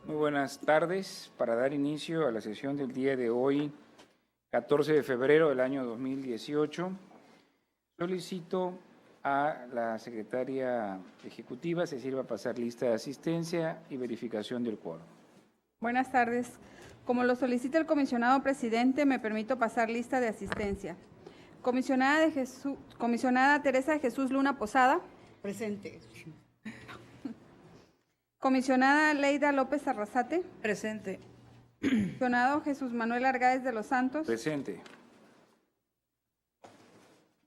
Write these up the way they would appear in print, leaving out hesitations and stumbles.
Muy buenas tardes. Para dar inicio a la sesión del día de hoy, 14 de febrero del año 2018, solicito a la secretaria ejecutiva se sirva a pasar lista de asistencia y verificación del quórum. Buenas tardes. Como lo solicita el comisionado presidente, me permito pasar lista de asistencia. Comisionada Teresa de Jesús Luna Posada. Presente. Comisionada Leida López Arrasate. Presente. Comisionado Jesús Manuel Argáez de los Santos. Presente.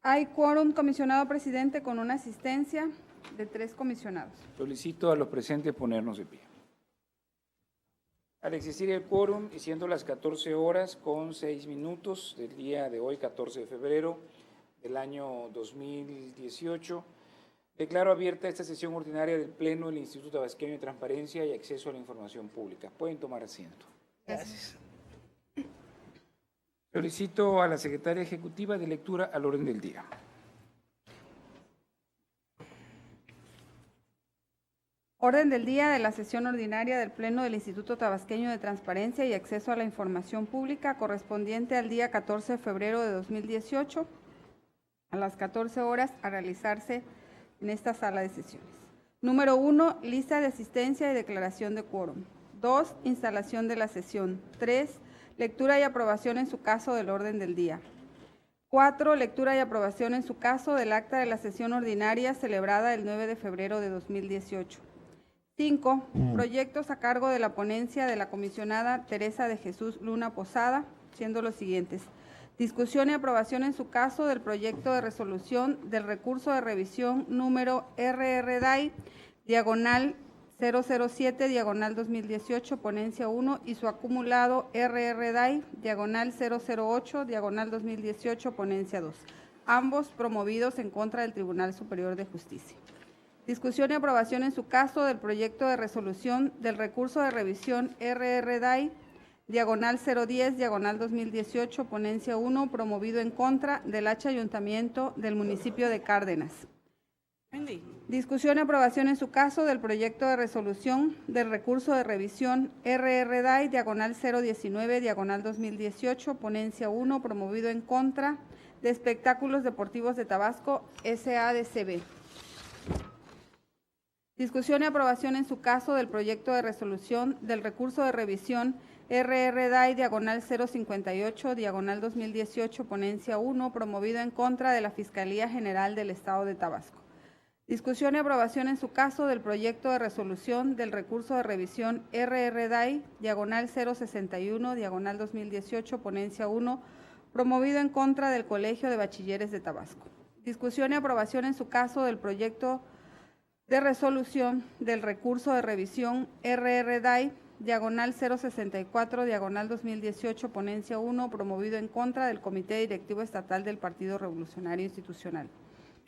Hay quórum, comisionado presidente, con una asistencia de 3 comisionados. Solicito a los presentes ponernos de pie. Al existir el quórum y siendo las 14 horas con 6 minutos del día de hoy, 14 de febrero del año 2018, declaro abierta esta sesión ordinaria del Pleno del Instituto Tabasqueño de Transparencia y Acceso a la Información Pública. Pueden tomar asiento. Gracias. Solicito a la secretaria ejecutiva de lectura al orden del día. Orden del día de la sesión ordinaria del Pleno del Instituto Tabasqueño de Transparencia y Acceso a la Información Pública correspondiente al día 14 de febrero de 2018 a las 14 horas a realizarse en esta sala de sesiones. Número 1, lista de asistencia y declaración de quórum. 2, instalación de la sesión. 3, lectura y aprobación en su caso del orden del día. 4, lectura y aprobación en su caso del acta de la sesión ordinaria celebrada el 9 de febrero de 2018. 5, proyectos a cargo de la ponencia de la comisionada Teresa de Jesús Luna Posada, siendo los siguientes. Discusión y aprobación en su caso del proyecto de resolución del recurso de revisión número RRDAI, diagonal 007, diagonal 2018, ponencia 1, y su acumulado RRDAI, diagonal 008, diagonal 2018, ponencia 2, ambos promovidos en contra del Tribunal Superior de Justicia. Discusión y aprobación en su caso del proyecto de resolución del recurso de revisión RRDAI, diagonal 010, diagonal 2018, ponencia 1, promovido en contra del H Ayuntamiento del municipio de Cárdenas. Discusión y aprobación en su caso del proyecto de resolución del recurso de revisión RRDAI, diagonal 019, diagonal 2018, ponencia 1, promovido en contra de Espectáculos Deportivos de Tabasco, SADCB. Discusión y aprobación en su caso del proyecto de resolución del recurso de revisión RRDAI, diagonal 058, diagonal 2018, ponencia 1, promovido en contra de la Fiscalía General del Estado de Tabasco. Discusión y aprobación en su caso del proyecto de resolución del recurso de revisión RRDAI, diagonal 061, diagonal 2018, ponencia 1, promovido en contra del Colegio de Bachilleres de Tabasco. Discusión y aprobación en su caso del proyecto de resolución del recurso de revisión RRDAI, diagonal 064, diagonal 2018, ponencia 1, promovido en contra del Comité Directivo Estatal del Partido Revolucionario Institucional.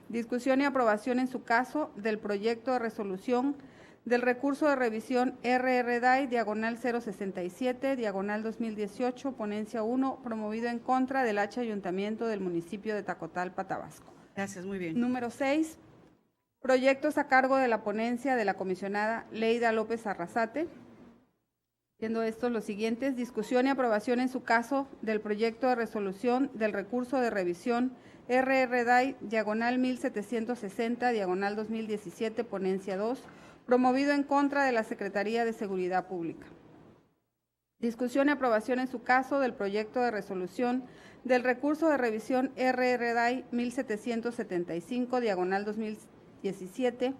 Discusión y aprobación en su caso del proyecto de resolución del recurso de revisión RRDAI, diagonal 067, diagonal 2018, ponencia 1, promovido en contra del H Ayuntamiento del municipio de Tacotalpa, Tabasco. Gracias, muy bien. Número 6, proyectos a cargo de la ponencia de la comisionada Leida López Arrasate. Siendo estos los siguientes: discusión y aprobación en su caso del proyecto de resolución del recurso de revisión RRDAI, diagonal 1760, diagonal 2017, ponencia 2, promovido en contra de la Secretaría de Seguridad Pública. Discusión y aprobación en su caso del proyecto de resolución del recurso de revisión RRDAI 1775, diagonal 2017,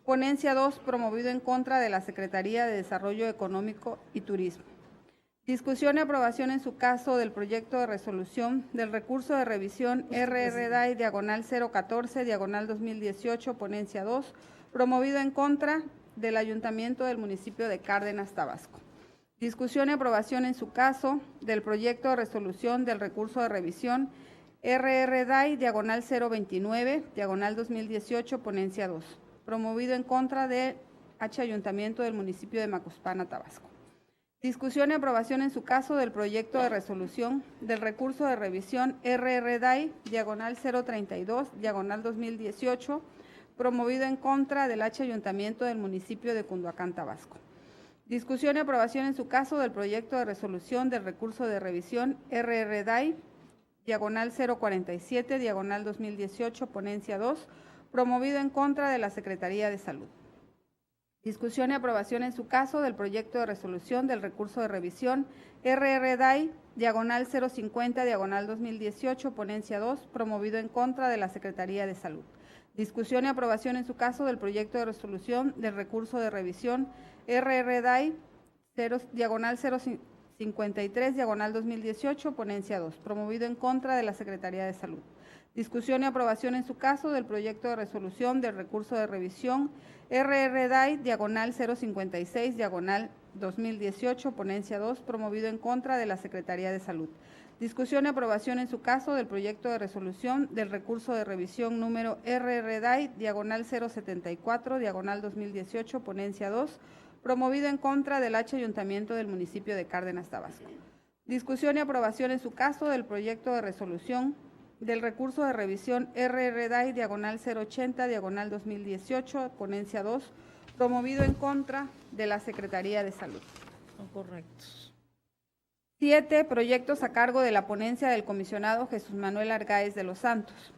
ponencia 2, promovido en contra de la Secretaría de Desarrollo Económico y Turismo. Discusión y aprobación en su caso del proyecto de resolución del recurso de revisión RRDAI, diagonal 014, diagonal 2018, ponencia 2, promovido en contra del Ayuntamiento del municipio de Cárdenas, Tabasco. Discusión y aprobación en su caso del proyecto de resolución del recurso de revisión RRDAI, diagonal 029, diagonal 2018, ponencia 2, promovido en contra del H Ayuntamiento del municipio de Macuspana, Tabasco. Discusión y aprobación en su caso del proyecto de resolución del recurso de revisión RRDAI, diagonal 032, diagonal 2018, promovido en contra del H Ayuntamiento del municipio de Cunduacán, Tabasco. Discusión y aprobación en su caso del proyecto de resolución del recurso de revisión RRDAI, diagonal 047, diagonal 2018, ponencia 2, promovido en contra de la Secretaría de Salud. Discusión y aprobación en su caso del proyecto de resolución del recurso de revisión RRDAI, diagonal 050, diagonal 2018, ponencia 2, promovido en contra de la Secretaría de Salud. Discusión y aprobación en su caso del proyecto de resolución del recurso de revisión RRDAI, diagonal 053, diagonal 2018, ponencia 2, promovido en contra de la Secretaría de Salud. Discusión y aprobación en su caso del proyecto de resolución del recurso de revisión RRDAI, diagonal 056, diagonal 2018, ponencia 2, promovido en contra de la Secretaría de Salud. Discusión y aprobación en su caso del proyecto de resolución del recurso de revisión número RRDAI, diagonal 074, diagonal 2018, ponencia 2, promovido en contra del H Ayuntamiento del municipio de Cárdenas, Tabasco. Discusión y aprobación en su caso del proyecto de resolución del recurso de revisión RRDAI, diagonal 080, diagonal 2018, ponencia 2, promovido en contra de la Secretaría de Salud. Son correctos. 7. Proyectos a cargo de la ponencia del comisionado Jesús Manuel Argáez de los Santos,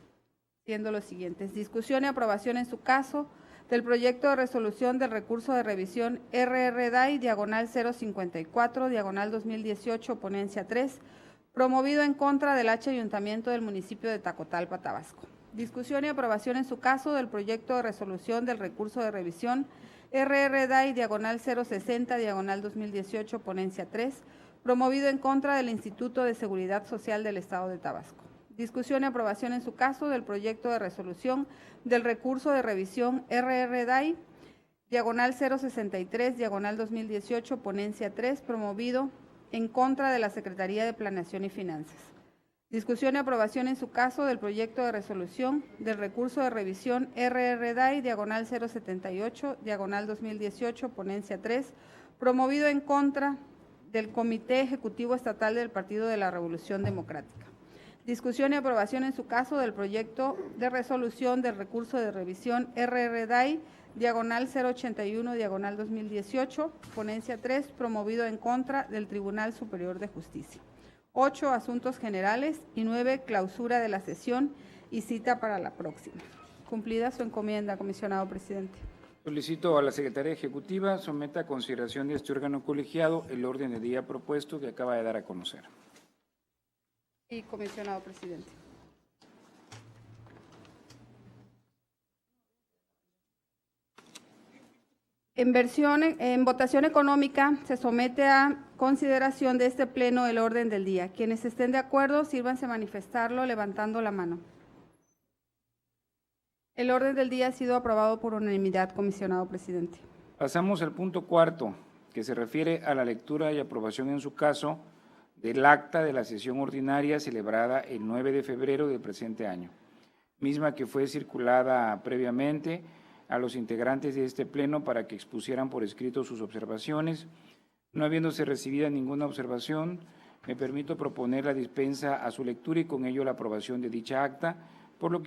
siendo los siguientes. Discusión y aprobación en su caso del proyecto de resolución del recurso de revisión RRDAI, diagonal 054, diagonal 2018, ponencia 3, promovido en contra del H Ayuntamiento del municipio de Tacotalpa, Tabasco. Discusión y aprobación en su caso del proyecto de resolución del recurso de revisión RRDAI, diagonal 060, diagonal 2018, ponencia 3, promovido en contra del Instituto de Seguridad Social del Estado de Tabasco. Discusión y aprobación en su caso del proyecto de resolución del recurso de revisión RRDAI, diagonal 063, diagonal 2018, ponencia 3, promovido en contra de la Secretaría de Planeación y Finanzas. Discusión y aprobación en su caso del proyecto de resolución del recurso de revisión RRDAI, diagonal 078, diagonal 2018, ponencia 3, promovido en contra del Comité Ejecutivo Estatal del Partido de la Revolución Democrática. Discusión y aprobación en su caso del proyecto de resolución del recurso de revisión RRDAI, diagonal 081, diagonal 2018, ponencia 3, promovido en contra del Tribunal Superior de Justicia. 8. Asuntos generales y 9. Clausura de la sesión y cita para la próxima. Cumplida su encomienda, comisionado presidente. Solicito a la Secretaría Ejecutiva someta a consideración de este órgano colegiado el orden del día propuesto que acaba de dar a conocer. Y comisionado presidente. En votación económica se somete a consideración de este pleno el orden del día. Quienes estén de acuerdo, sírvanse manifestarlo levantando la mano. El orden del día ha sido aprobado por unanimidad, comisionado presidente. Pasamos al punto cuarto, que se refiere a la lectura y aprobación en su caso del acta de la sesión ordinaria celebrada el 9 de febrero del presente año, misma que fue circulada previamente a los integrantes de este pleno para que expusieran por escrito sus observaciones. No habiéndose recibida ninguna observación, me permito proponer la dispensa a su lectura y con ello la aprobación de dicha acta, por lo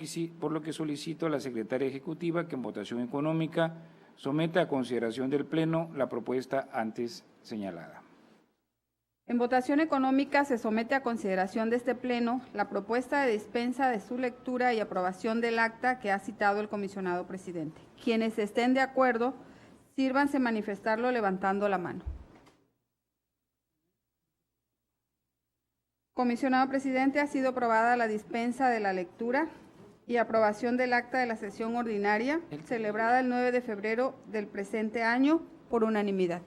que solicito a la Secretaria Ejecutiva que en votación económica someta a consideración del Pleno la propuesta antes señalada. En votación económica se somete a consideración de este Pleno la propuesta de dispensa de su lectura y aprobación del acta que ha citado el comisionado presidente. Quienes estén de acuerdo, sírvanse manifestarlo levantando la mano. Comisionado presidente, ha sido aprobada la dispensa de la lectura y aprobación del acta de la sesión ordinaria celebrada el 9 de febrero del presente año por unanimidad.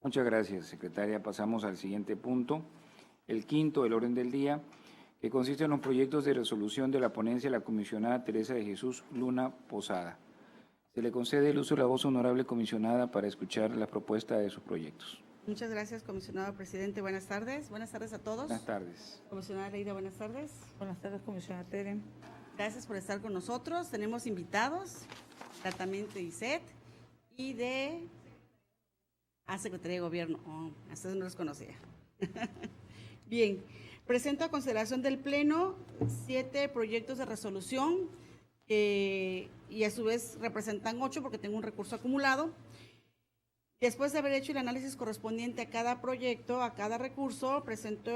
Muchas gracias, secretaria. Pasamos al siguiente punto, el quinto del orden del día, que consiste en los proyectos de resolución de la ponencia de la comisionada Teresa de Jesús Luna Posada. Se le concede el uso de la voz, honorable comisionada, para escuchar la propuesta de sus proyectos. Muchas gracias, comisionado presidente. Buenas tardes. Buenas tardes a todos. Buenas tardes. Comisionada Leida, buenas tardes. Buenas tardes, comisionada Tere. Gracias por estar con nosotros. Tenemos invitados, tratamiento de ISET y de Secretaría de Gobierno. Hasta no los conocía. Bien, presento a consideración del Pleno 7 proyectos de resolución que y a su vez representan 8 porque tengo un recurso acumulado. Después de haber hecho el análisis correspondiente a cada proyecto, a cada recurso, presento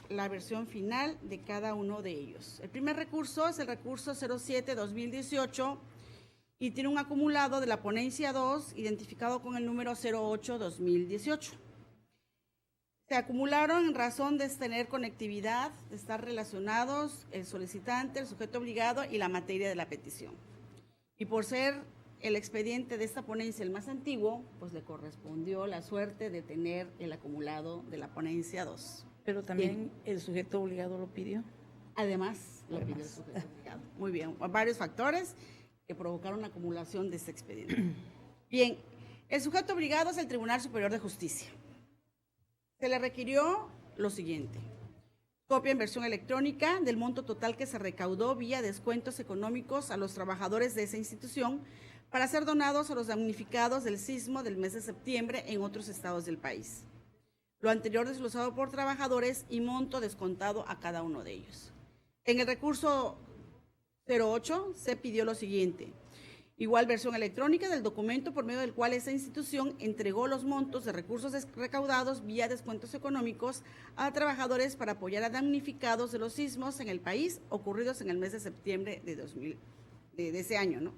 la versión final de cada uno de ellos. El primer recurso es el recurso 07-2018 y tiene un acumulado de la ponencia 2 identificado con el número 08-2018. Se acumularon en razón de tener conectividad, de estar relacionados el solicitante, el sujeto obligado y la materia de la petición. Y por ser el expediente de esta ponencia el más antiguo, pues le correspondió la suerte de tener el acumulado de la ponencia 2. Pero también el sujeto obligado lo pidió. Además, lo pidió el sujeto obligado. Muy bien, varios factores que provocaron la acumulación de este expediente. Bien, el sujeto obligado es el Tribunal Superior de Justicia. Se le requirió lo siguiente: copia en versión electrónica del monto total que se recaudó vía descuentos económicos a los trabajadores de esa institución para ser donados a los damnificados del sismo del mes de septiembre en otros estados del país. Lo anterior desglosado por trabajadores y monto descontado a cada uno de ellos. En el recurso 08 se pidió lo siguiente: igual versión electrónica del documento por medio del cual esa institución entregó los montos de recursos recaudados vía descuentos económicos a trabajadores para apoyar a damnificados de los sismos en el país ocurridos en el mes de septiembre de ese año, ¿no?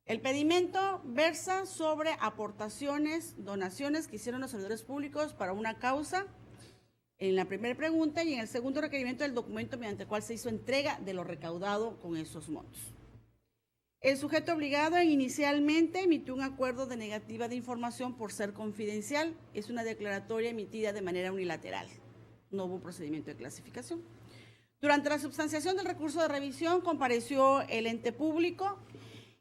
El pedimento versa sobre aportaciones, donaciones que hicieron los servidores públicos para una causa, en la primera pregunta, y en el segundo requerimiento del documento mediante el cual se hizo entrega de lo recaudado con esos montos. El sujeto obligado inicialmente emitió un acuerdo de negativa de información por ser confidencial. Es una declaratoria emitida de manera unilateral. No hubo procedimiento de clasificación. Durante la substanciación del recurso de revisión compareció el ente público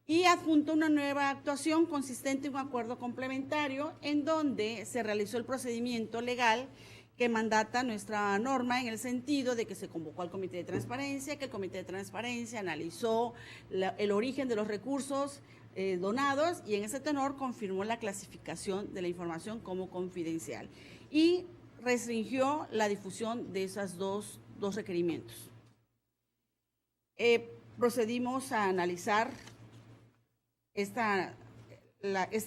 y adjuntó una nueva actuación consistente en un acuerdo complementario en donde se realizó el procedimiento legal que mandata nuestra norma en el sentido de que se convocó al Comité de Transparencia, que el Comité de Transparencia analizó el origen de los recursos donados y en ese tenor confirmó la clasificación de la información como confidencial y restringió la difusión de esos dos requerimientos. Procedimos a analizar esta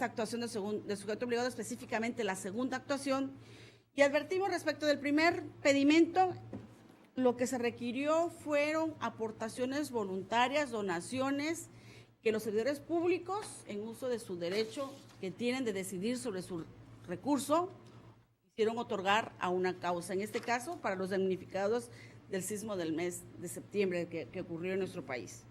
actuación del sujeto obligado, específicamente la segunda actuación, y advertimos respecto del primer pedimento, lo que se requirió fueron aportaciones voluntarias, donaciones que los servidores públicos, en uso de su derecho que tienen de decidir sobre su recurso, quisieron otorgar a una causa, en este caso para los damnificados del sismo del mes de septiembre que ocurrió en nuestro país.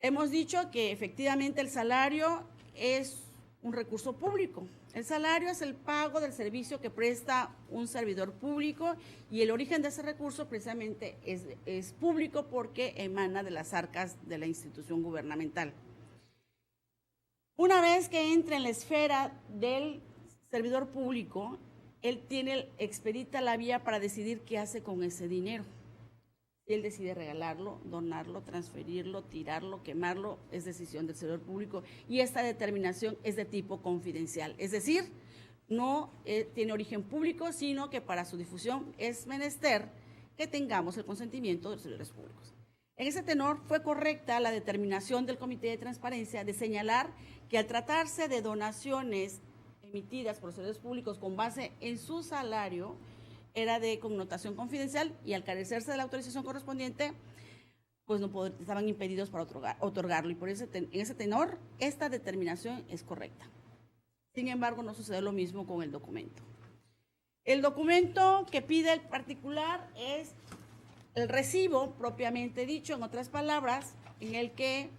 Hemos dicho que efectivamente el salario es un recurso público. El salario es el pago del servicio que presta un servidor público y el origen de ese recurso precisamente es público porque emana de las arcas de la institución gubernamental. Una vez que entra en la esfera del servidor público, él expedita la vía para decidir qué hace con ese dinero. Él decide regalarlo, donarlo, transferirlo, tirarlo, quemarlo, es decisión del servidor público y esta determinación es de tipo confidencial, es decir, no tiene origen público, sino que para su difusión es menester que tengamos el consentimiento de los servidores públicos. En ese tenor fue correcta la determinación del Comité de Transparencia de señalar que al tratarse de donaciones emitidas por los servidores públicos con base en su salario, era de connotación confidencial y al carecerse de la autorización correspondiente, pues estaban impedidos para otorgarlo. Y por en ese tenor, esta determinación es correcta. Sin embargo, no sucede lo mismo con el documento. El documento que pide el particular es el recibo propiamente dicho, en otras palabras, en el que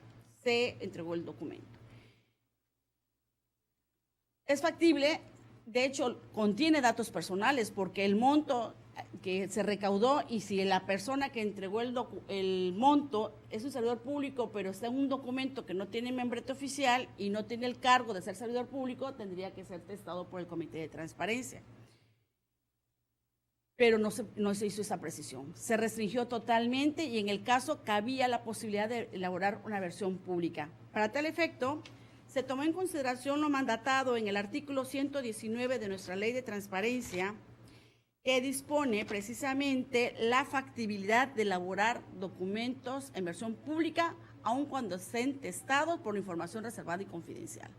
se entregó el documento. Es factible. De hecho, contiene datos personales porque el monto que se recaudó y si la persona que entregó el monto es un servidor público, pero está en un documento que no tiene membrete oficial y no tiene el cargo de ser servidor público, tendría que ser testado por el Comité de Transparencia. Pero no se hizo esa precisión. Se restringió totalmente y en el caso cabía la posibilidad de elaborar una versión pública. Para tal efecto, se tomó en consideración lo mandatado en el artículo 119 de nuestra Ley de Transparencia, que dispone precisamente la factibilidad de elaborar documentos en versión pública, aun cuando estén testados por información reservada y confidencial.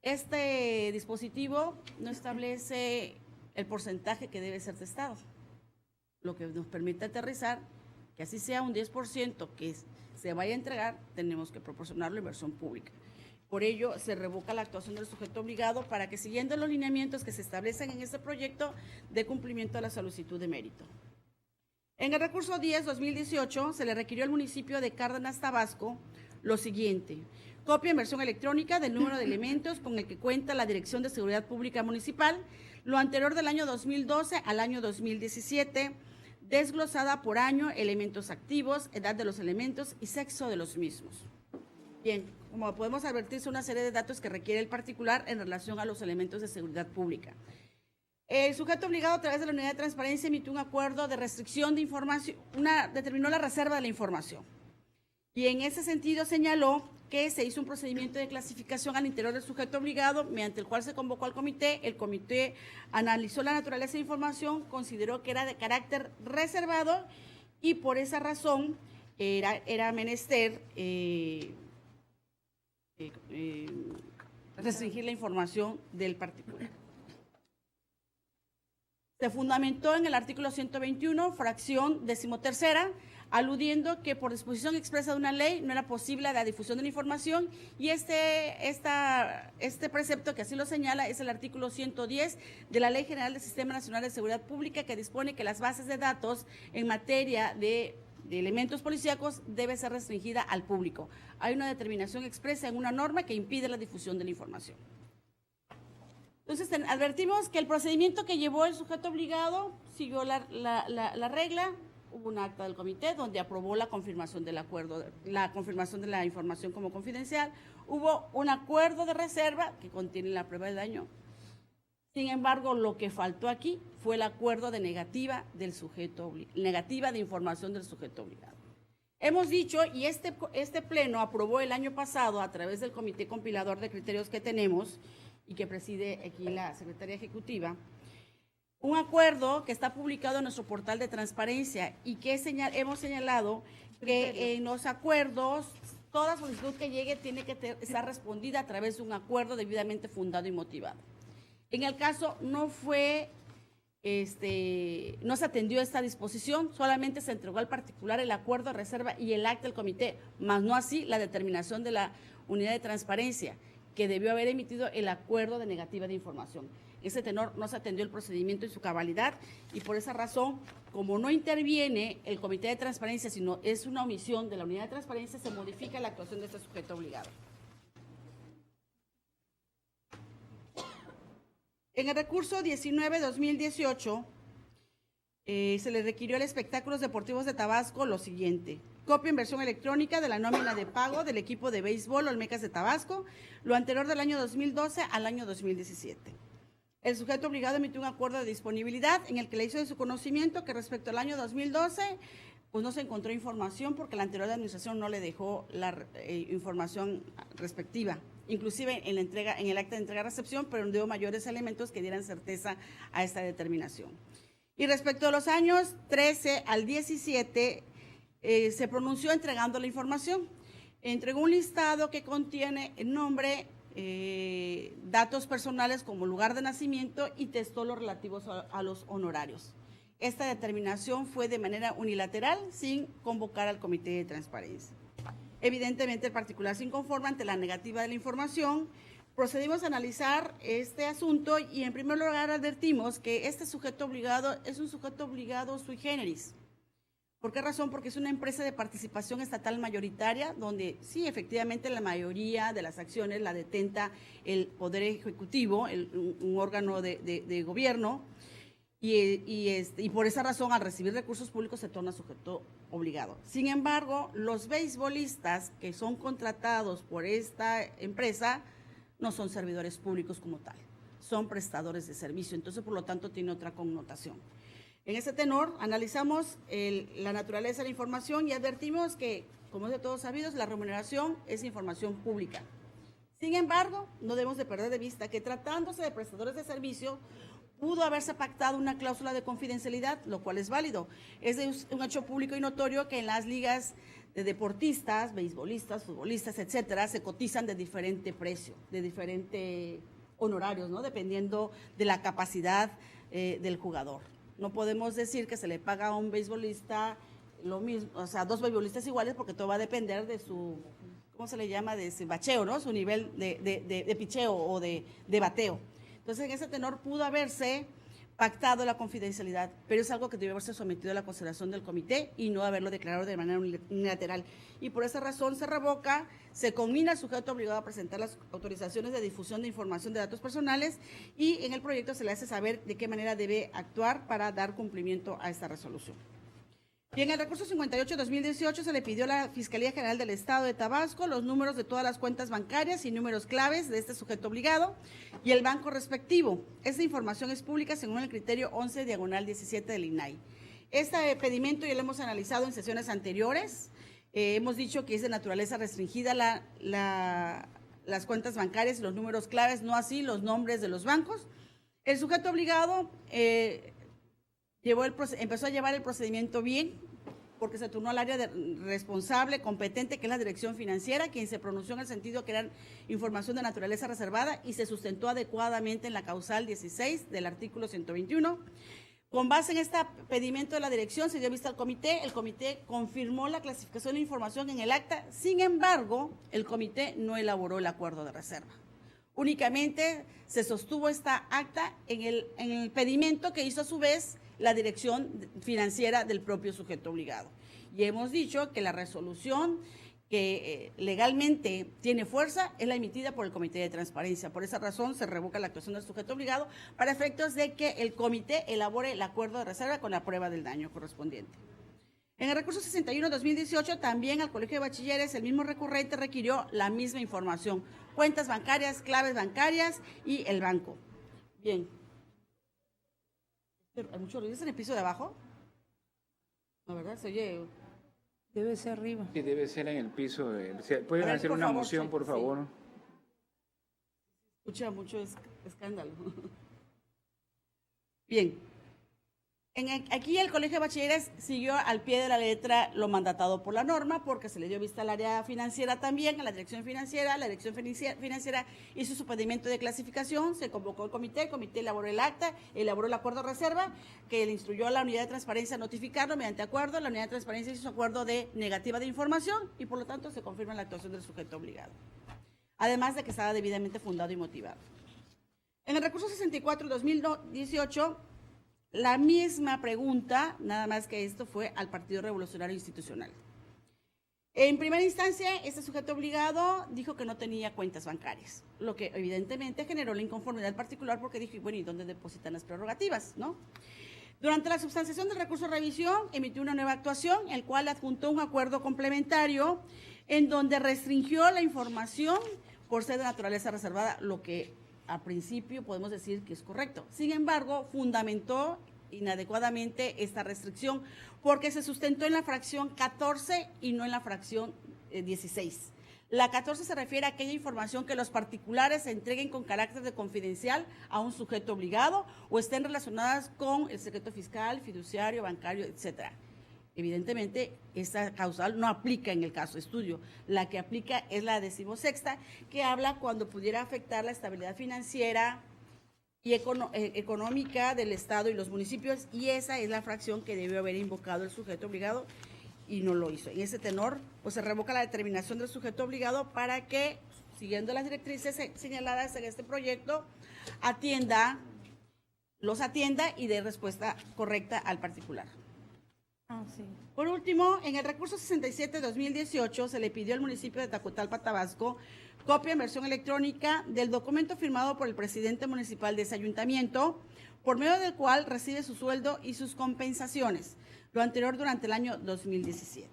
Este dispositivo no establece el porcentaje que debe ser testado, lo que nos permite aterrizar que así sea un 10% que se vaya a entregar, tenemos que proporcionarlo en versión pública. Por ello, se revoca la actuación del sujeto obligado para que, siguiendo los lineamientos que se establecen en este proyecto, dé cumplimiento a la solicitud de mérito. En el recurso 10-2018 se le requirió al municipio de Cárdenas, Tabasco, lo siguiente: copia en versión electrónica del número de elementos con el que cuenta la Dirección de Seguridad Pública Municipal, lo anterior del año 2012 al año 2017, desglosada por año, elementos activos, edad de los elementos y sexo de los mismos. Bien, como podemos advertirse, una serie de datos que requiere el particular en relación a los elementos de seguridad pública. El sujeto obligado, a través de la unidad de transparencia, emitió un acuerdo de restricción de información, determinó la reserva de la información. Y en ese sentido señaló que se hizo un procedimiento de clasificación al interior del sujeto obligado, mediante el cual se convocó al comité. El comité analizó la naturaleza de la información, consideró que era de carácter reservado y por esa razón era menester restringir la información del particular. Se fundamentó en el artículo 121, fracción 13ª, aludiendo que por disposición expresa de una ley no era posible la difusión de la información, y este precepto, que así lo señala, es el artículo 110 de la Ley General del Sistema Nacional de Seguridad Pública, que dispone que las bases de datos en materia de elementos policíacos debe ser restringida al público. Hay una determinación expresa en una norma que impide la difusión de la información. Entonces, advertimos que el procedimiento que llevó el sujeto obligado siguió la regla. Hubo un acta del comité donde aprobó la confirmación del acuerdo, la confirmación de la información como confidencial. Hubo un acuerdo de reserva que contiene la prueba de daño. Sin embargo, lo que faltó aquí fue el acuerdo de negativa del sujeto, negativa de información del sujeto obligado. Hemos dicho, y este pleno aprobó el año pasado a través del comité compilador de criterios que tenemos y que preside aquí la Secretaría Ejecutiva, un acuerdo que está publicado en nuestro portal de transparencia y que hemos señalado que en los acuerdos toda solicitud que llegue tiene que estar respondida a través de un acuerdo debidamente fundado y motivado. En el caso no se atendió esta disposición, solamente se entregó al particular el acuerdo de reserva y el acta del comité, más no así la determinación de la unidad de transparencia, que debió haber emitido el acuerdo de negativa de información. Ese tenor no se atendió el procedimiento en su cabalidad y por esa razón, como no interviene el comité de transparencia, sino es una omisión de la unidad de transparencia, se modifica la actuación de este sujeto obligado. En el recurso 19-2018 se le requirió al Espectáculos Deportivos de Tabasco lo siguiente: copia en versión electrónica de la nómina de pago del equipo de béisbol Olmecas de Tabasco, lo anterior del año 2012 al año 2017. El sujeto obligado emitió un acuerdo de disponibilidad en el que le hizo de su conocimiento que respecto al año 2012, pues no se encontró información porque la anterior administración no le dejó la información respectiva, inclusive en el acta de entrega-recepción, pero no dio mayores elementos que dieran certeza a esta determinación. Y respecto a los años 13 al 17, se pronunció entregando la información. Entregó un listado que contiene el nombre, datos personales como lugar de nacimiento y testó los relativos a los honorarios. Esta determinación fue de manera unilateral, sin convocar al comité de transparencia. Evidentemente, el particular se inconforma ante la negativa de la información. Procedimos a analizar este asunto y, en primer lugar, advertimos que este sujeto obligado es un sujeto obligado sui generis. ¿Por qué razón? Porque es una empresa de participación estatal mayoritaria, donde sí, efectivamente, la mayoría de las acciones la detenta el Poder Ejecutivo, un órgano de gobierno, y por esa razón, al recibir recursos públicos, se torna sujeto obligado. Sin embargo, los beisbolistas que son contratados por esta empresa no son servidores públicos como tal, son prestadores de servicio, entonces, por lo tanto, tiene otra connotación. En ese tenor, analizamos la naturaleza de la información y advertimos que, como es de todos sabidos, la remuneración es información pública. Sin embargo, no debemos de perder de vista que, tratándose de prestadores de servicio, pudo haberse pactado una cláusula de confidencialidad, lo cual es válido. Es un hecho público y notorio que en las ligas de deportistas, beisbolistas, futbolistas, etcétera, se cotizan de diferente precio, de diferente honorarios, ¿no? Dependiendo de la capacidad del jugador. No podemos decir que se le paga a un beisbolista lo mismo, o sea, dos beisbolistas iguales, porque todo va a depender de su, ¿cómo se le llama? De su bacheo, ¿no? Su nivel de picheo o de bateo. Entonces, en ese tenor pudo haberse pactado la confidencialidad, pero es algo que debe haberse sometido a la consideración del comité y no haberlo declarado de manera unilateral. Y por esa razón se revoca, se conmina al sujeto obligado a presentar las autorizaciones de difusión de información de datos personales y en el proyecto se le hace saber de qué manera debe actuar para dar cumplimiento a esta resolución. Bien, en el recurso 58-2018 se le pidió a la Fiscalía General del Estado de Tabasco los números de todas las cuentas bancarias y números claves de este sujeto obligado y el banco respectivo. Esta información es pública según el criterio 11/17 del INAI. Este pedimento ya lo hemos analizado en sesiones anteriores. Hemos dicho que es de naturaleza restringida las cuentas bancarias y los números claves, no así los nombres de los bancos. El sujeto obligado empezó a llevar el procedimiento bien, porque se turnó al área responsable, competente, que es la dirección financiera, quien se pronunció en el sentido que era información de naturaleza reservada y se sustentó adecuadamente en la causal 16 del artículo 121. Con base en este pedimento de la dirección, se dio vista al comité, el comité confirmó la clasificación de información en el acta, sin embargo, el comité no elaboró el acuerdo de reserva. Únicamente se sostuvo esta acta en el pedimento que hizo a su vez la dirección financiera del propio sujeto obligado. Y hemos dicho que la resolución que legalmente tiene fuerza es la emitida por el Comité de Transparencia. Por esa razón se revoca la actuación del sujeto obligado para efectos de que el comité elabore el acuerdo de reserva con la prueba del daño correspondiente. En el recurso 61-2018 también al Colegio de Bachilleres el mismo recurrente requirió la misma información, cuentas bancarias, claves bancarias y el banco. Bien. ¿Hay mucho ruido en el piso de abajo? No, ¿verdad? Se oye. Debe ser arriba. Sí, debe ser en el piso. ¿Pueden hacer una moción, por favor? Escucha mucho escándalo. Bien. Aquí el Colegio de Bachilleres siguió al pie de la letra lo mandatado por la norma, porque se le dio vista al área financiera también, a la dirección financiera. La dirección financiera hizo su pedimento de clasificación, se convocó el comité elaboró el acta, elaboró el acuerdo de reserva, que le instruyó a la unidad de transparencia a notificarlo mediante acuerdo. La unidad de transparencia hizo su acuerdo de negativa de información y por lo tanto se confirma la actuación del sujeto obligado, además de que estaba debidamente fundado y motivado. En el recurso 64-2018, la misma pregunta, nada más que esto fue al Partido Revolucionario Institucional. En primera instancia, este sujeto obligado dijo que no tenía cuentas bancarias, lo que evidentemente generó la inconformidad particular porque dijo, bueno, ¿y dónde depositan las prerrogativas, no? Durante la substanciación del recurso de revisión, emitió una nueva actuación, el cual adjuntó un acuerdo complementario en donde restringió la información por ser de naturaleza reservada, lo que a principio podemos decir que es correcto. Sin embargo, fundamentó inadecuadamente esta restricción porque se sustentó en la fracción 14 y no en la fracción 16. La 14 se refiere a aquella información que los particulares se entreguen con carácter de confidencial a un sujeto obligado o estén relacionadas con el secreto fiscal, fiduciario, bancario, etcétera. Evidentemente, esta causal no aplica en el caso de estudio. La que aplica es la 16ª, que habla cuando pudiera afectar la estabilidad financiera y económica del Estado y los municipios, y esa es la fracción que debió haber invocado el sujeto obligado y no lo hizo. En ese tenor, pues se revoca la determinación del sujeto obligado para que, siguiendo las directrices señaladas en este proyecto, los atienda y dé respuesta correcta al particular. Sí. Por último, en el recurso 67-2018 se le pidió al municipio de Tacotalpa, Tabasco, copia en versión electrónica del documento firmado por el presidente municipal de ese ayuntamiento, por medio del cual recibe su sueldo y sus compensaciones, lo anterior durante el año 2017.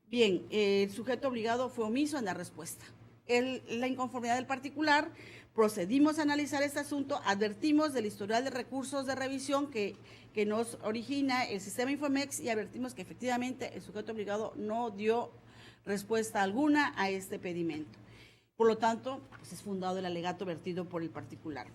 Bien, el sujeto obligado fue omiso en la respuesta. La inconformidad del particular, procedimos a analizar este asunto, advertimos del historial de recursos de revisión que nos origina el sistema Infomex y advertimos que efectivamente el sujeto obligado no dio respuesta alguna a este pedimento. Por lo tanto, pues es fundado el alegato vertido por el particular.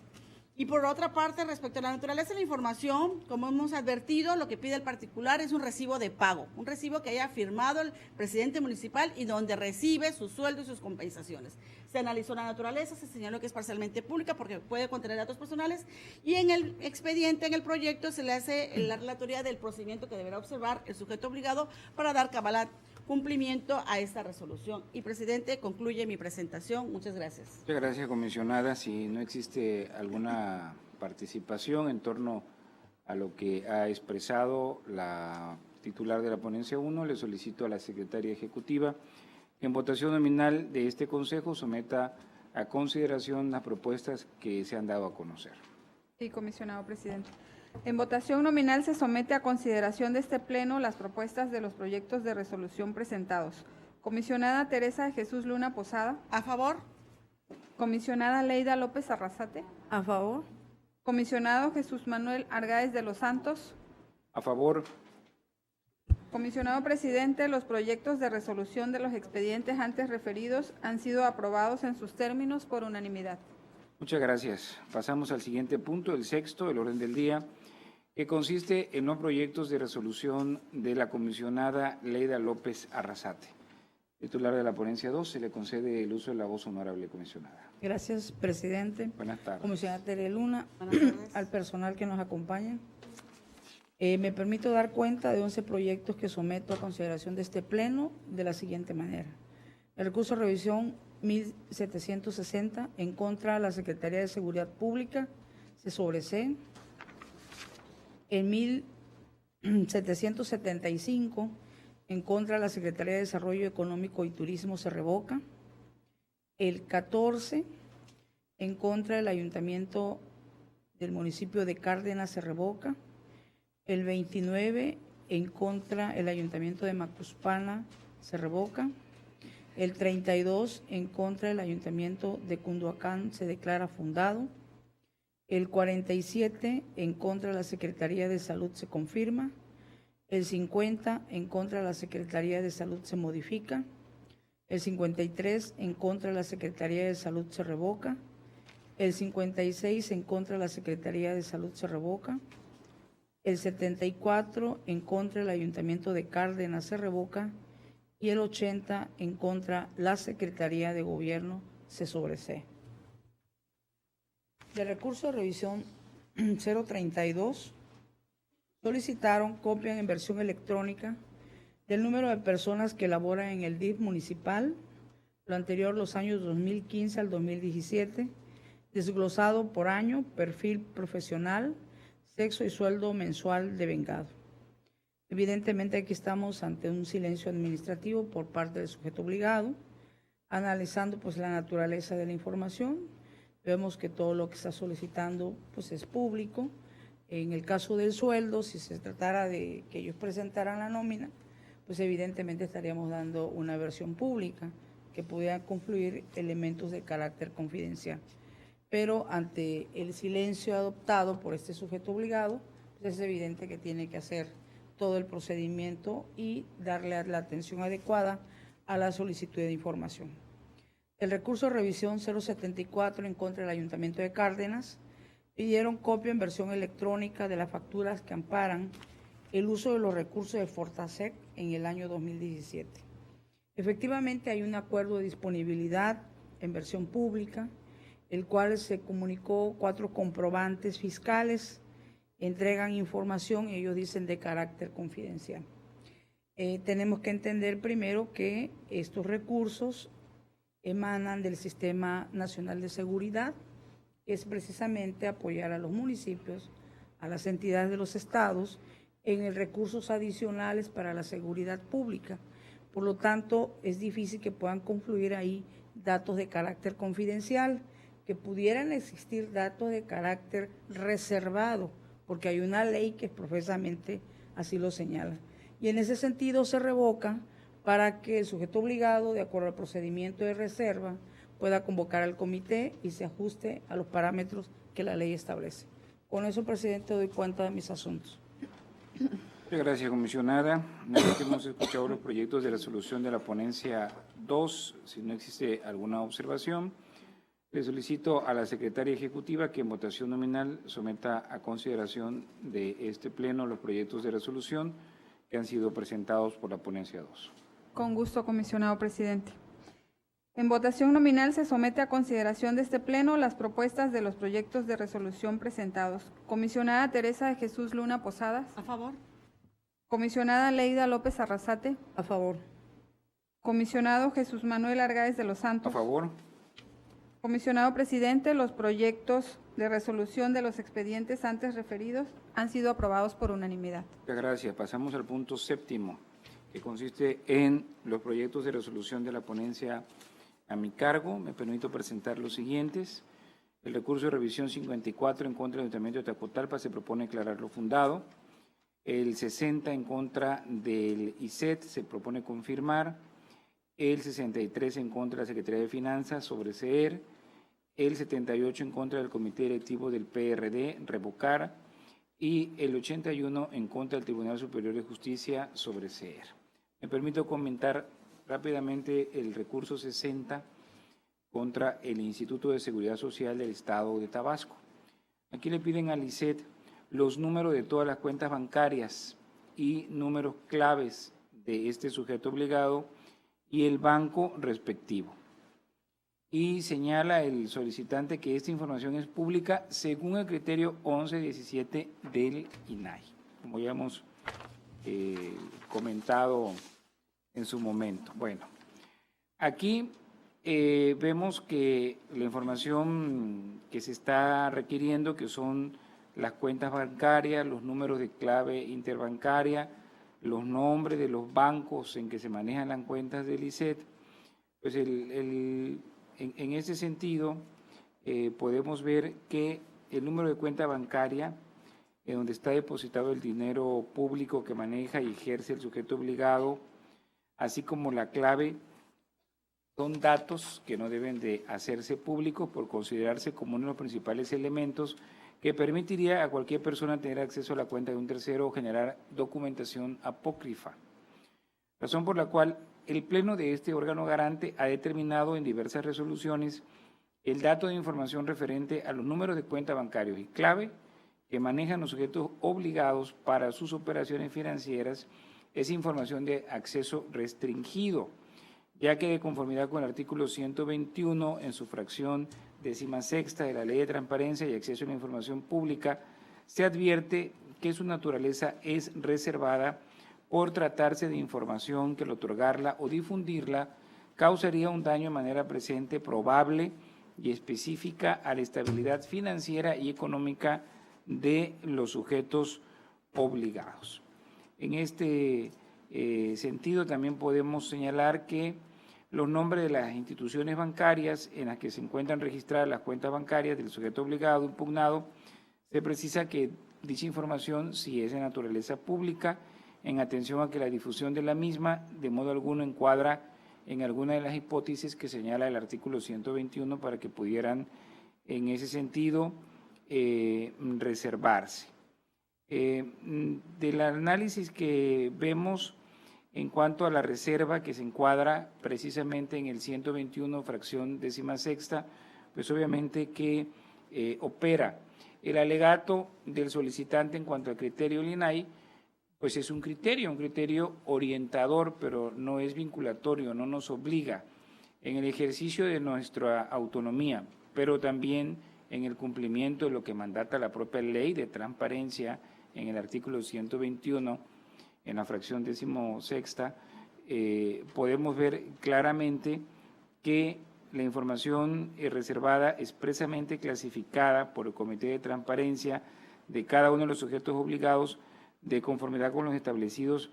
Y por otra parte, respecto a la naturaleza de la información, como hemos advertido, lo que pide el particular es un recibo de pago, un recibo que haya firmado el presidente municipal y donde recibe su sueldo y sus compensaciones. Se analizó la naturaleza, se señaló que es parcialmente pública porque puede contener datos personales y en el expediente, en el proyecto, se le hace la relatoría del procedimiento que deberá observar el sujeto obligado para dar cabal cumplimiento a esta resolución. Y, presidente, concluye mi presentación. Muchas gracias. Muchas gracias, comisionada. Si no existe alguna participación en torno a lo que ha expresado la titular de la ponencia 1, le solicito a la secretaria ejecutiva que en votación nominal de este Consejo someta a consideración las propuestas que se han dado a conocer. Sí, comisionado presidente. En votación nominal se somete a consideración de este Pleno las propuestas de los proyectos de resolución presentados. Comisionada Teresa de Jesús Luna Posada. ¿A favor? Comisionada Leida López Arrasate. A favor. Comisionado Jesús Manuel Argáez de los Santos. A favor. Comisionado presidente, los proyectos de resolución de los expedientes antes referidos han sido aprobados en sus términos por unanimidad. Muchas gracias. Pasamos al siguiente punto, el sexto del orden del día, que consiste en los proyectos de resolución de la comisionada Leida López Arrasate. Titular de la ponencia 2, se le concede el uso de la voz, honorable comisionada. Gracias, presidente. Buenas tardes. Comisionada Tere Luna, Buenas tardes. al personal que nos acompaña. Me permito dar cuenta de 11 proyectos que someto a consideración de este Pleno de la siguiente manera. El recurso de revisión 1760 en contra de la Secretaría de Seguridad Pública se sobresee. En 1775 en contra de la Secretaría de Desarrollo Económico y Turismo se revoca. El 14 en contra del Ayuntamiento del municipio de Cárdenas se revoca. El 29 en contra del Ayuntamiento de Macuspana se revoca. El 32 en contra del Ayuntamiento de Cunduacán se declara fundado. El 47 en contra de la Secretaría de Salud se confirma. El 50 en contra de la Secretaría de Salud se modifica. El 53 en contra de la Secretaría de Salud se revoca. El 56 en contra de la Secretaría de Salud se revoca. El 74 en contra del Ayuntamiento de Cárdenas se revoca. Y el 80 en contra la Secretaría de Gobierno se sobresee. Del recurso de revisión 032 solicitaron copia en versión electrónica del número de personas que laboran en el DIF municipal, lo anterior los años 2015 al 2017, desglosado por año, perfil profesional, sexo y sueldo mensual devengado. Evidentemente aquí estamos ante un silencio administrativo por parte del sujeto obligado, analizando pues la naturaleza de la información. Vemos que todo lo que está solicitando pues es público. En el caso del sueldo, si se tratara de que ellos presentaran la nómina, pues evidentemente estaríamos dando una versión pública que pudiera confluir elementos de carácter confidencial. Pero ante el silencio adoptado por este sujeto obligado, pues es evidente que tiene que hacer todo el procedimiento y darle la atención adecuada a la solicitud de información. El recurso de revisión 074 en contra del Ayuntamiento de Cárdenas pidieron copia en versión electrónica de las facturas que amparan el uso de los recursos de Fortasec en el año 2017. Efectivamente hay un acuerdo de disponibilidad en versión pública, el cual se comunicó 4 comprobantes fiscales, entregan información y ellos dicen de carácter confidencial. Tenemos que entender primero que estos recursos emanan del Sistema Nacional de Seguridad, que es precisamente apoyar a los municipios, a las entidades de los estados, en recursos adicionales para la seguridad pública. Por lo tanto, es difícil que puedan confluir ahí datos de carácter confidencial, que pudieran existir datos de carácter reservado, porque hay una ley que profesamente así lo señala. Y en ese sentido se revoca para que el sujeto obligado, de acuerdo al procedimiento de reserva, pueda convocar al comité y se ajuste a los parámetros que la ley establece. Con eso, presidente, doy cuenta de mis asuntos. Muchas gracias, comisionada. Una vez que hemos escuchado los proyectos de resolución de la ponencia 2, si no existe alguna observación, Le solicito a la secretaria ejecutiva que en votación nominal someta a consideración de este pleno los proyectos de resolución que han sido presentados por la ponencia 2. Con gusto, comisionado presidente. En votación nominal se somete a consideración de este pleno las propuestas de los proyectos de resolución presentados. Comisionada Teresa de Jesús Luna Posadas. A favor. Comisionada Leida López Arrasate. A favor. Comisionado Jesús Manuel Argáez de los A Santos. favor. Comisionado presidente, los proyectos de resolución de los expedientes antes referidos han sido aprobados por unanimidad. Muchas gracias. Pasamos al punto séptimo, que consiste en los proyectos de resolución de la ponencia a mi cargo. Me permito presentar los siguientes. El recurso de revisión 54 en contra del Ayuntamiento de Tacotalpa se propone declararlo fundado. El 60 en contra del ICET se propone confirmar. El 63 en contra de la Secretaría de Finanzas sobre CER. El 78 en contra del Comité Directivo del PRD, revocar. Y el 81 en contra del Tribunal Superior de Justicia sobre CER. Me permito comentar rápidamente el recurso 60 contra el Instituto de Seguridad Social del Estado de Tabasco. Aquí le piden al ICET los números de todas las cuentas bancarias y números claves de este sujeto obligado y el banco respectivo. Y señala el solicitante que esta información es pública según el criterio 1117 del INAI, como ya hemos comentado en su momento. Bueno, aquí vemos que la información que se está requiriendo, que son las cuentas bancarias, los números de clave interbancaria, los nombres de los bancos en que se manejan las cuentas del ICET, pues en ese sentido podemos ver que el número de cuenta bancaria donde está depositado el dinero público que maneja y ejerce el sujeto obligado, así como la clave, son datos que no deben de hacerse públicos por considerarse como uno de los principales elementos que permitiría a cualquier persona tener acceso a la cuenta de un tercero o generar documentación apócrifa. Razón por la cual el Pleno de este órgano garante ha determinado en diversas resoluciones el dato de información referente a los números de cuenta bancarios y clave que manejan los sujetos obligados para sus operaciones financieras es información de acceso restringido, ya que de conformidad con el artículo 121 en su fracción 16ª de la Ley de Transparencia y Acceso a la Información Pública, se advierte que su naturaleza es reservada por tratarse de información que al otorgarla o difundirla causaría un daño de manera presente, probable y específica a la estabilidad financiera y económica de los sujetos obligados. En este sentido, también podemos señalar que los nombres de las instituciones bancarias en las que se encuentran registradas las cuentas bancarias del sujeto obligado impugnado, se precisa que dicha información, si es de naturaleza pública, en atención a que la difusión de la misma de modo alguno encuadra en alguna de las hipótesis que señala el artículo 121 para que pudieran, en ese sentido, reservarse. Del análisis que vemos en cuanto a la reserva que se encuadra precisamente en el 121 fracción 16ª, pues obviamente que opera el alegato del solicitante en cuanto al criterio INAI, pues es un criterio orientador, pero no es vinculatorio, no nos obliga en el ejercicio de nuestra autonomía, pero también en el cumplimiento de lo que mandata la propia Ley de Transparencia en el artículo 121, en la fracción 16ª, podemos ver claramente que la información reservada expresamente clasificada por el Comité de Transparencia de cada uno de los sujetos obligados de conformidad con los establecidos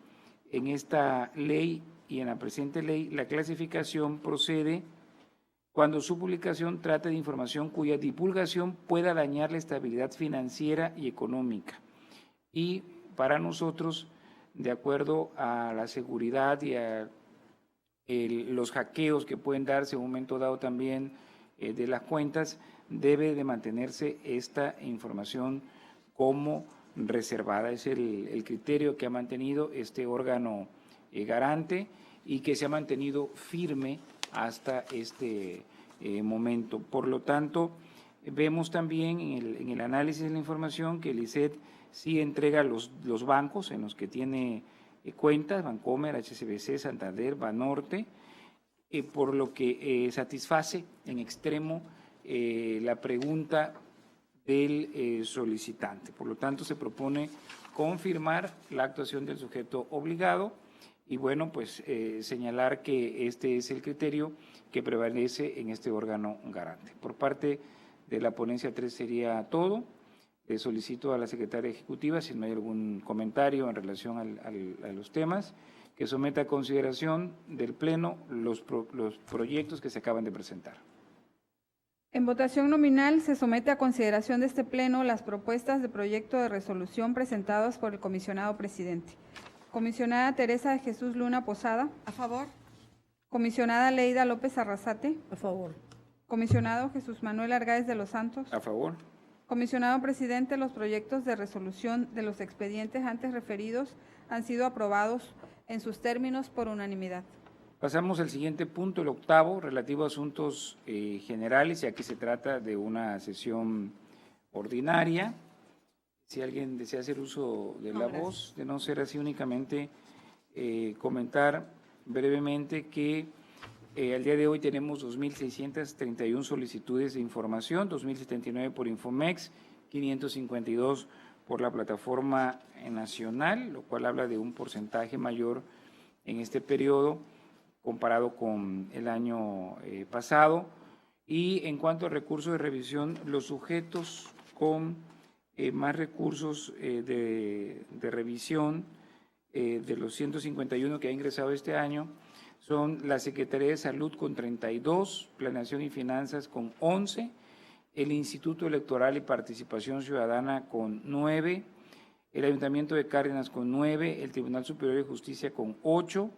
en esta ley y en la presente ley, la clasificación procede cuando su publicación trate de información cuya divulgación pueda dañar la estabilidad financiera y económica. Y para nosotros, de acuerdo a la seguridad y a los hackeos que pueden darse en un momento dado también de las cuentas, debe de mantenerse esta información como reservada. Es el criterio que ha mantenido este órgano garante y que se ha mantenido firme hasta este momento. Por lo tanto, vemos también en el análisis de la información que el ICET sí entrega los bancos en los que tiene cuentas, Bancomer, HSBC, Santander, Banorte, por lo que satisface en extremo la pregunta del solicitante. Por lo tanto, se propone confirmar la actuación del sujeto obligado y, bueno, pues señalar que este es el criterio que prevalece en este órgano garante. Por parte de la ponencia 3 sería todo. Le solicito a la secretaria ejecutiva, si no hay algún comentario en relación a los temas, que someta a consideración del Pleno los proyectos que se acaban de presentar. En votación nominal se somete a consideración de este Pleno las propuestas de proyecto de resolución presentadas por el comisionado presidente. Comisionada Teresa de Jesús Luna Posada. A favor. Comisionada Leida López Arrasate. A favor. Comisionado Jesús Manuel Argáez de los Santos. A favor. Comisionado presidente, los proyectos de resolución de los expedientes antes referidos han sido aprobados en sus términos por unanimidad. Pasamos al siguiente punto, el octavo, relativo a asuntos generales, y aquí se trata de una sesión ordinaria. Si alguien desea hacer uso de la voz, de no ser así, únicamente comentar brevemente que al día de hoy tenemos 2.631 solicitudes de información, 2.079 por Infomex, 552 por la plataforma nacional, lo cual habla de un porcentaje mayor en este periodo comparado con el año pasado. Y en cuanto a recursos de revisión, los sujetos con más recursos de revisión de los 151 que ha ingresado este año son la Secretaría de Salud con 32, Planeación y Finanzas con 11, el Instituto Electoral y Participación Ciudadana con 9, el Ayuntamiento de Cárdenas con 9, el Tribunal Superior de Justicia con 8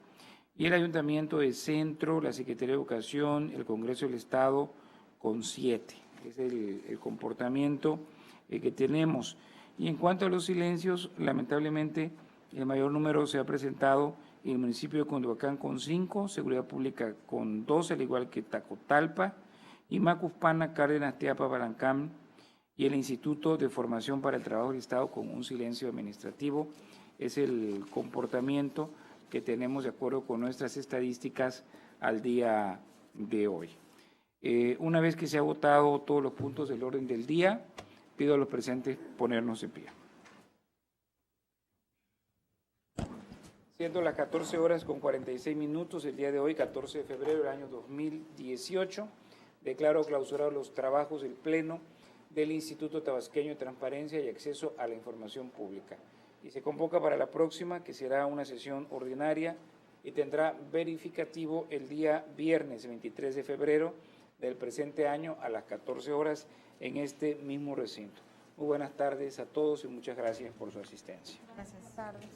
y el Ayuntamiento de Centro, la Secretaría de Educación, el Congreso del Estado con 7. Es el comportamiento que tenemos. Y en cuanto a los silencios, lamentablemente el mayor número se ha presentado en el municipio de Cunduacán con 5, Seguridad Pública con 2, al igual que Tacotalpa, y Macuspana, Cárdenas, Teapa, Balancán, y el Instituto de Formación para el Trabajo del Estado con un silencio administrativo. Es el comportamiento que tenemos de acuerdo con nuestras estadísticas al día de hoy. Una vez que se ha votado todos los puntos del orden del día, pido a los presentes ponernos de pie. Siendo las 14 horas con 46 minutos, el día de hoy, 14 de febrero del año 2018, declaro clausurados los trabajos del Pleno del Instituto Tabasqueño de Transparencia y Acceso a la Información Pública. Y se convoca para la próxima, que será una sesión ordinaria y tendrá verificativo el día viernes 23 de febrero del presente año a las 14 horas en este mismo recinto. Muy buenas tardes a todos y muchas gracias por su asistencia. Gracias. Buenas tardes.